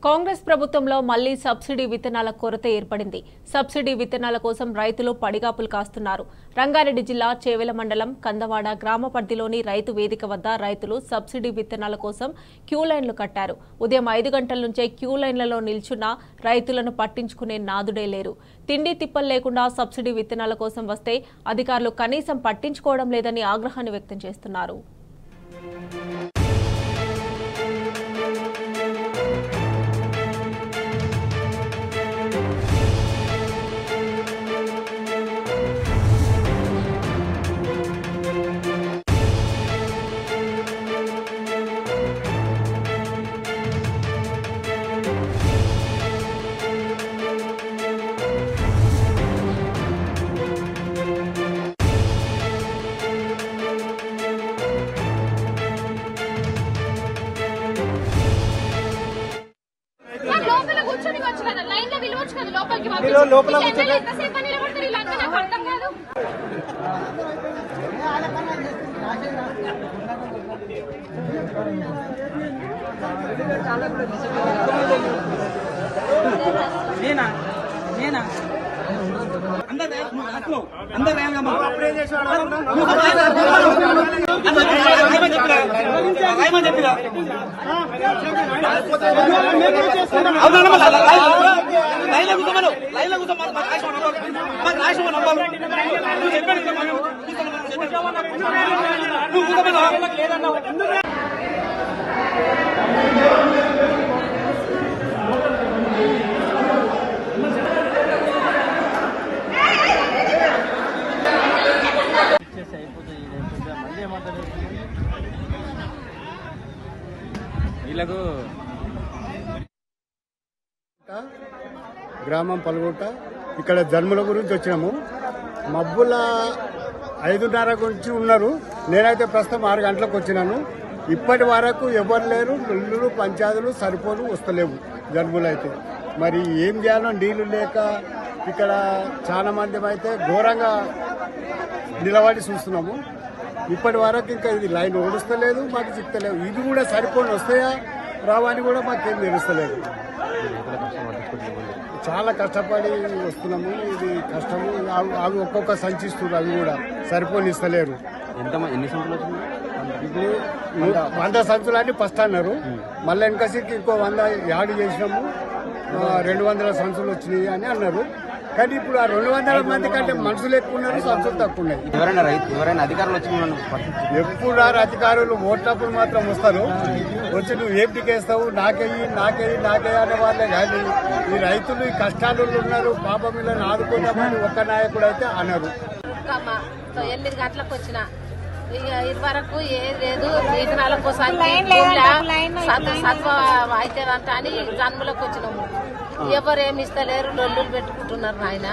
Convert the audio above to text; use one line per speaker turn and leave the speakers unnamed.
కాంగ్రెస్ ప్రభుత్వంలో మళ్లీ సబ్సిడీ విత్తనాల కొరత ఏర్పడింది. సబ్సిడీ విత్తనాల కోసం రైతులు పడిగాపులు కాస్తున్నారు. రంగారెడ్డి జిల్లా చేవెల మండలం కందవాడ గ్రామ పరిధిలోని రైతు వేదిక వద్ద రైతులు సబ్సిడీ విత్తనాల కోసం క్యూ లైన్లు కట్టారు. ఉదయం 5 గంటల నుంచే క్యూ లైన్లలో నిల్చున్న రైతులను పట్టించుకునే నాదుడే లేరు. తిండి తిప్పలు లేకుండా సబ్సిడీ విత్తనాల కోసం వస్తే అధికారులు కనీసం పట్టించుకోవడం లేదని ఆగ్రహాన్ని వ్యక్తం చేస్తున్నారు.
గ్రామం పలుగుట ఇక్కడ జన్ముల గురించి వచ్చినాము. మబ్బుల 5:30 గురించి ఉన్నారు. నేనైతే ప్రస్తుతం 6 గంటలకు వచ్చినాను. ఇప్పటి వరకు ఎవరు లేరు. ఇల్లు పంచాయతీలు సరిపోను వస్తలేవు జన్ములు అయితే. మరి ఏం చేయాలో నీళ్లు లేక ఇక్కడ చాలా మంది అయితే ఘోరంగా నిలబడి చూస్తున్నాము. ఇప్పటి వరకు ఇంకా ఇది లైన్ ఓడుస్తలేదు, మాకు చిక్కలేదు. ఇది కూడా సరిపోని వస్తాయా రావని కూడా మాకేం తెలుస్తలేదు. చాలా కష్టపడి వస్తున్నాము. ఇది కష్టము. అవి ఒక్కొక్క సంచిస్తున్నారు, అవి కూడా సరిపోని ఇస్తలేరు.
ఎన్ని సంచులు వచ్చింది?
ఇప్పుడు 100 సంచులు అని ఫస్ట్ అన్నారు. మళ్ళీ వెనకసికి ఇంకో 100 యాడ్ చేసినాము. 200 సంచులు వచ్చినాయి అని అన్నారు. కానీ ఇప్పుడు ఆ 200 మంది కంటే మనుషులు ఎక్కువ ఉన్నారు, సంచులు తక్కువ ఉన్నాయి.
ఎవరైనా అధికారులు వచ్చి
ఎప్పుడు రారు అధికారులు. ఓట్లప్పుడు మాత్రం వస్తారు. వచ్చి నువ్వు ఏం టికేస్తావు, నాకేయి అనే వాళ్ళే. కానీ ఈ రైతులు ఈ కష్టాలు ఉన్నారు, పాపం వీళ్ళని ఆదుకుందామని ఒక్క నాయకుడు అయితే అన్నారు.
8 గంటలకు వచ్చిన ఇది వరకు ఏది లేదు. విత్తనాల కోసం సత్వ అయితే అని జన్మలకు వచ్చినాము. ఎవరు ఏమి ఇస్తలేరు, లొల్లులు పెట్టుకుంటున్నారు నాయన.